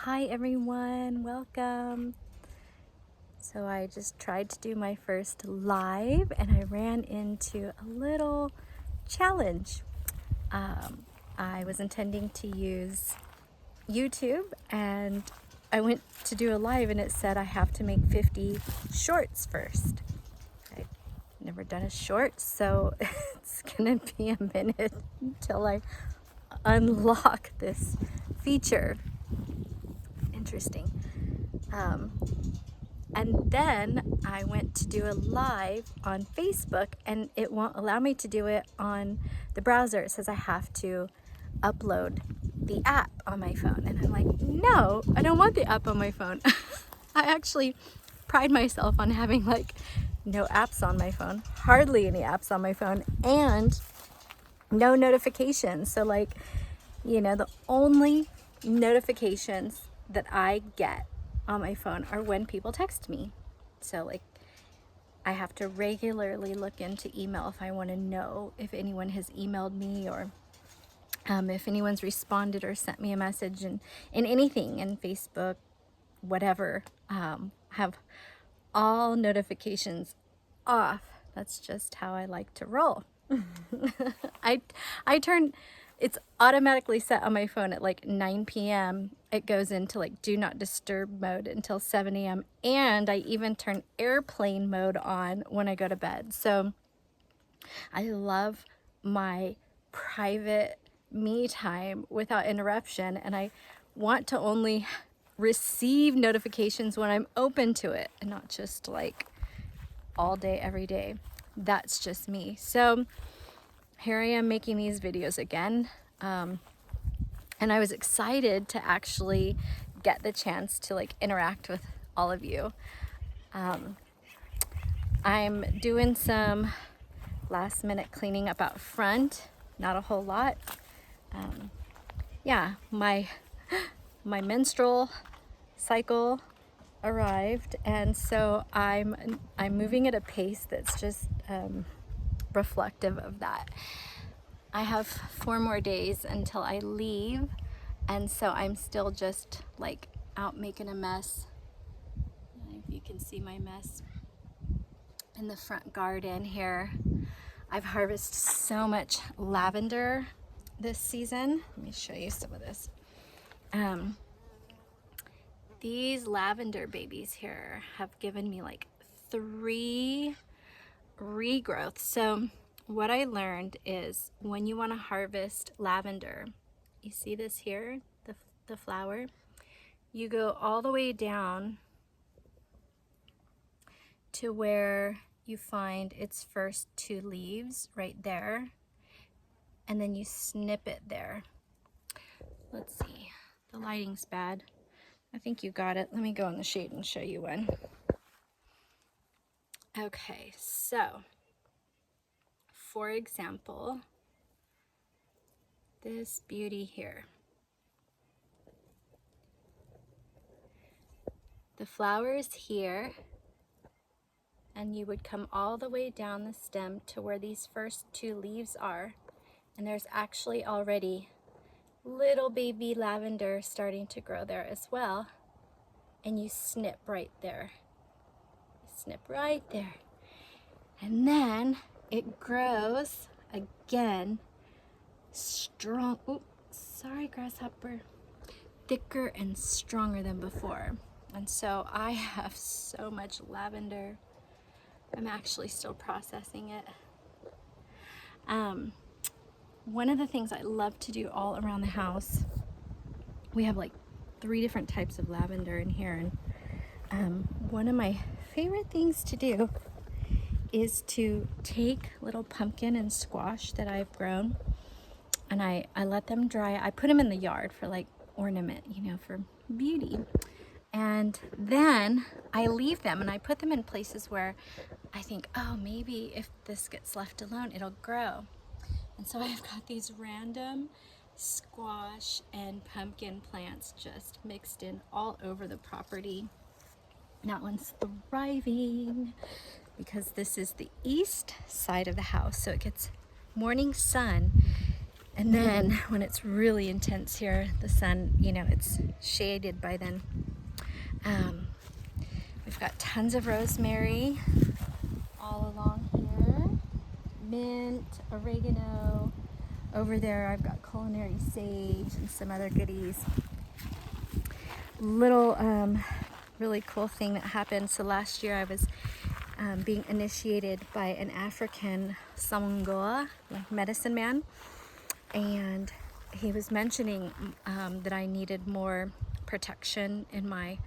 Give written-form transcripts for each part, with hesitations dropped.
Hi everyone, welcome. So I just tried to do my first live and I ran into a little challenge. I was intending to use YouTube and I went to do a live and it said I have to make 50 shorts first. I've never done a short, so it's gonna be a minute until I unlock this feature. Interesting. And then I went to do a live on Facebook and it won't allow me to do it on the browser. It says I have to upload the app on my phone. And I'm like, no, I don't want the app on my phone. I actually pride myself on having like no apps on my phone, hardly any apps on my phone, and no notifications. So like, the only notifications that I get on my phone are when people text me. So like I have to regularly look into email if I want to know if anyone has emailed me or if anyone's responded or sent me a message in anything in Facebook, whatever. Have all notifications off. That's just how I like to roll. I turn, it's automatically set on my phone at like 9 p.m. It goes into like do not disturb mode until 7 a.m. And I even turn airplane mode on when I go to bed. So I love my private me time without interruption. And I want to only receive notifications when I'm open to it and not just like all day, every day. That's just me. So here I am making these videos again. And I was excited to actually get the chance to like interact with all of you. I'm doing some last minute cleaning up out front, not a whole lot. Yeah, my menstrual cycle arrived, and so I'm moving at a pace that's just reflective of that. I have 4 more days until I leave, and so I'm still just like out making a mess. I don't know if you can see my mess in the front garden here. I've harvested so much lavender this season. Let me show you some of this. These lavender babies here have given me like 3 regrowths. So what I learned is when you want to harvest lavender, you see this here, the flower, you go all the way down to where you find its first 2 leaves right there, and then you snip it there. Let's see, the lighting's bad. I think you got it. Let me go in the shade and show you one. Okay, so for example, this beauty here. The flower is here, and you would come all the way down the stem to where these first 2 leaves are, and there's actually already little baby lavender starting to grow there as well, and you snip right there. You snip right there, and then it grows again strong. Oops, sorry, grasshopper. Thicker and stronger than before. And so I have so much lavender. I'm actually still processing it. One of the things I love to do all around the house, we have like 3 different types of lavender in here, and one of my favorite things to do is to take little pumpkin and squash that I've grown, and I let them dry. I put them in the yard for like ornament, for beauty. And then I leave them and I put them in places where I think, oh, maybe if this gets left alone, it'll grow. And so I've got these random squash and pumpkin plants just mixed in all over the property. That one's thriving because this is the east side of the house, so it gets morning sun. And then when it's really intense here, the sun, you know, it's shaded by then. We've got tons of rosemary all along here. Mint, oregano. Over there I've got culinary sage and some other goodies. Little really cool thing that happened. So last year I was being initiated by an African Samungoa, like medicine man, and he was mentioning that I needed more protection in my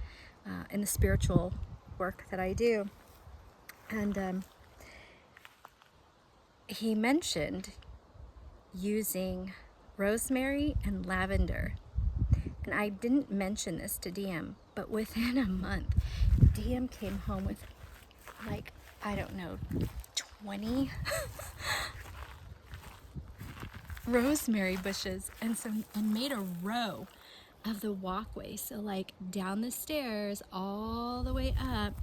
in the spiritual work that I do. And he mentioned using rosemary and lavender. And I didn't mention this to DM, but within a month, DM came home with like, I don't know, 20 rosemary bushes and made a row of the walkway. So like down the stairs, all the way up,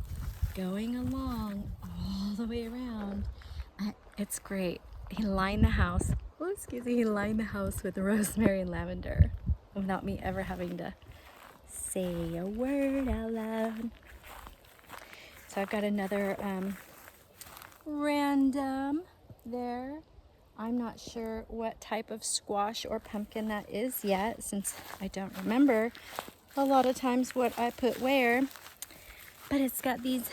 going along, all the way around. It's great. He lined the house. Oh, excuse me. He lined the house with rosemary and lavender without me ever having to say a word out loud. So I've got another random there. I'm not sure what type of squash or pumpkin that is yet, since I don't remember a lot of times what I put where. But it's got these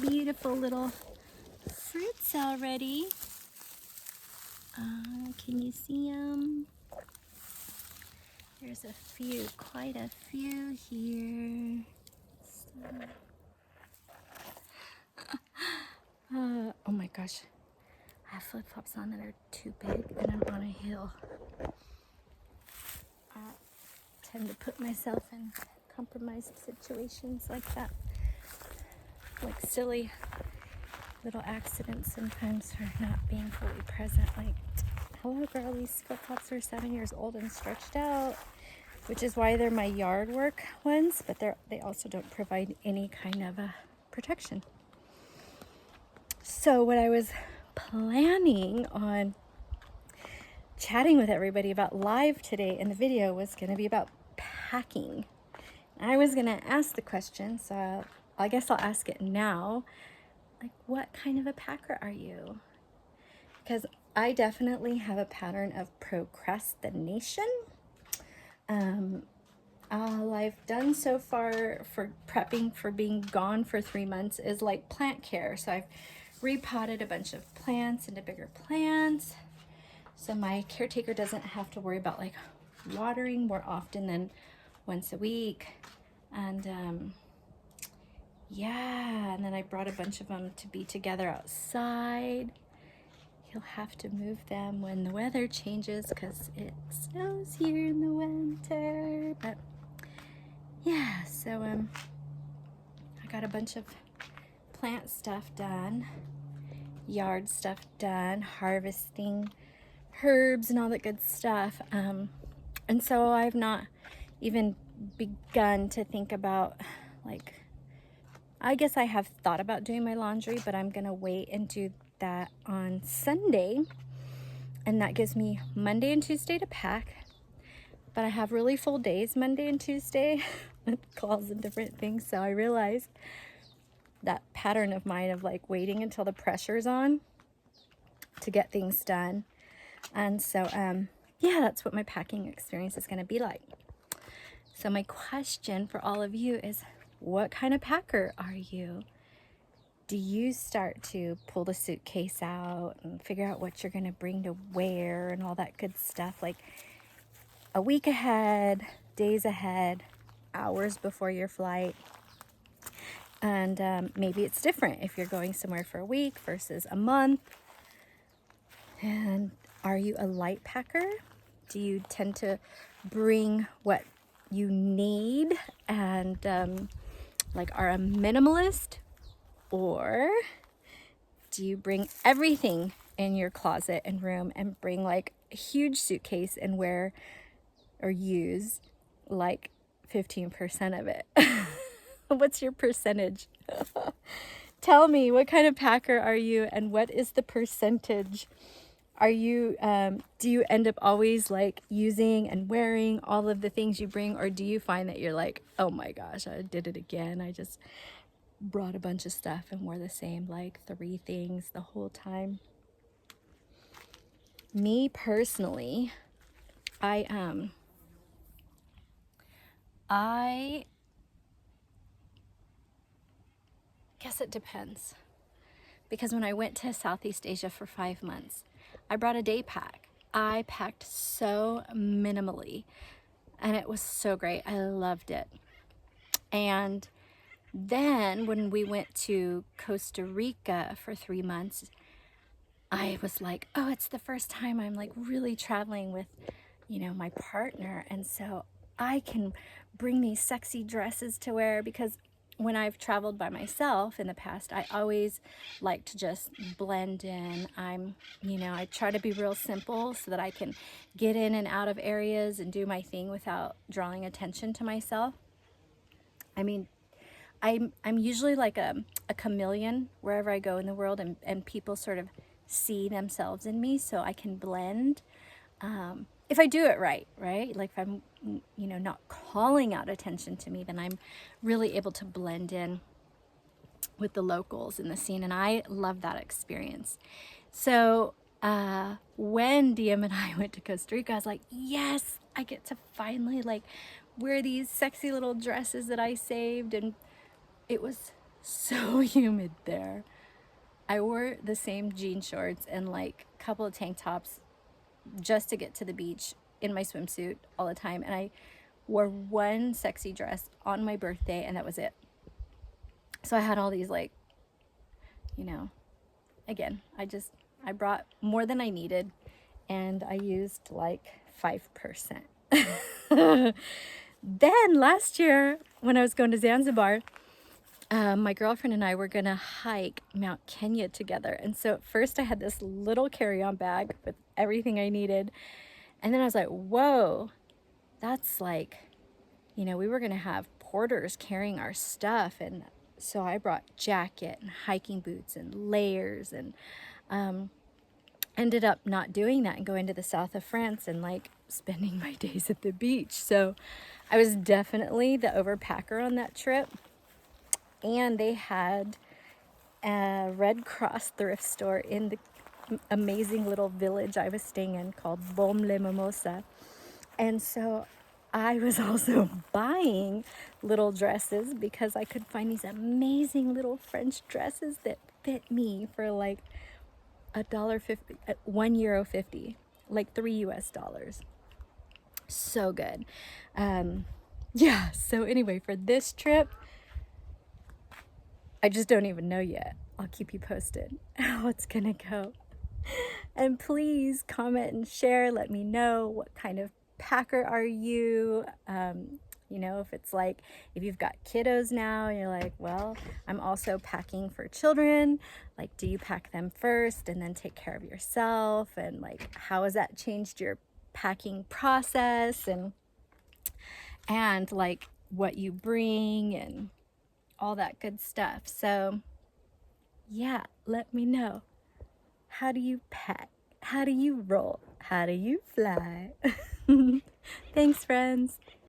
beautiful little fruits already. Can you see them? There's a few, quite a few here. Oh my gosh. I have flip-flops on that are too big and I'm on a hill. I tend to put myself in compromised situations like that. Like silly little accidents sometimes for not being fully present. Like, hello girl, these flip-flops are 7 years old and stretched out, which is why they're my yard work ones, but they also don't provide any kind of protection. So what I was planning on chatting with everybody about live today in the video was going to be about packing. I was going to ask the question, so I guess I'll ask it now. Like, what kind of a packer are you? Because I definitely have a pattern of procrastination. All I've done so far for prepping for being gone for 3 months is like plant care. So I've repotted a bunch of plants into bigger plants, so my caretaker doesn't have to worry about like watering more often than once a week. And yeah, and then I brought a bunch of them to be together outside. He'll have to move them when the weather changes because it snows here in the winter. But yeah, so I got a bunch of plant stuff done, yard stuff done, harvesting herbs and all that good stuff. And so I've not even begun to think about, like, I guess I have thought about doing my laundry, but I'm gonna wait and do that on Sunday, and that gives me Monday and Tuesday to pack. But I have really full days Monday and Tuesday with calls and different things, so I realized that pattern of mine of like waiting until the pressure's on to get things done. And so yeah, that's what my packing experience is going to be like. So my question for all of you is, what kind of packer are you? Do you start to pull the suitcase out and figure out what you're going to bring to wear and all that good stuff, like a week ahead, days ahead, hours before your flight? And maybe it's different if you're going somewhere for a week versus a month. And are you a light packer? Do you tend to bring what you need and like are a minimalist? Or do you bring everything in your closet and room and bring like a huge suitcase and wear or use like 15% of it? What's your percentage? Tell me, what kind of packer are you and what is the percentage Are you, do you end up always like using and wearing all of the things you bring, or do you find that you're like, oh my gosh, I did it again. I just brought a bunch of stuff and wore the same like 3 things the whole time? Me personally, I guess it depends. Because when I went to Southeast Asia for 5 months, I brought a day pack. I packed so minimally and it was so great. I loved it. And then when we went to Costa Rica for 3 months, I was like, oh, it's the first time I'm like really traveling with, you know, my partner. And so I can bring these sexy dresses to wear, because when I've traveled by myself in the past, I always like to just blend in. I try to be real simple so that I can get in and out of areas and do my thing without drawing attention to myself. I mean, I'm usually like a chameleon wherever I go in the world, and people sort of see themselves in me, so I can blend. If I do it right? Like if I'm, not calling out attention to me, then I'm really able to blend in with the locals in the scene, and I love that experience. So when Diem and I went to Costa Rica, I was like, yes, I get to finally like wear these sexy little dresses that I saved. And it was so humid there. I wore the same jean shorts and like a couple of tank tops just to get to the beach in my swimsuit all the time. And I wore one sexy dress on my birthday, and that was it. So I had all these like, again, I brought more than I needed, and I used like 5%. Then last year when I was going to Zanzibar, my girlfriend and I were gonna hike Mount Kenya together. And so at first I had this little carry-on bag with everything I needed. And then I was like, whoa, that's like, we were gonna have porters carrying our stuff. And so I brought jacket and hiking boots and layers, and ended up not doing that and going to the south of France and like spending my days at the beach. So I was definitely the overpacker on that trip. And they had a Red Cross thrift store in the amazing little village I was staying in called Baume les Mimosas. And so I was also buying little dresses because I could find these amazing little French dresses that fit me for like $1.50, €1.50, like $3 US. So good. Yeah, so anyway, for this trip, I just don't even know yet. I'll keep you posted how it's gonna go. And please comment and share. Let me know, what kind of packer are you? If it's like, if you've got kiddos now and you're like, well, I'm also packing for children. Like, do you pack them first and then take care of yourself? And like, how has that changed your packing process? And like what you bring and all that good stuff. So yeah, let me know. How do you pack? How do you roll? How do you fly? Thanks, friends.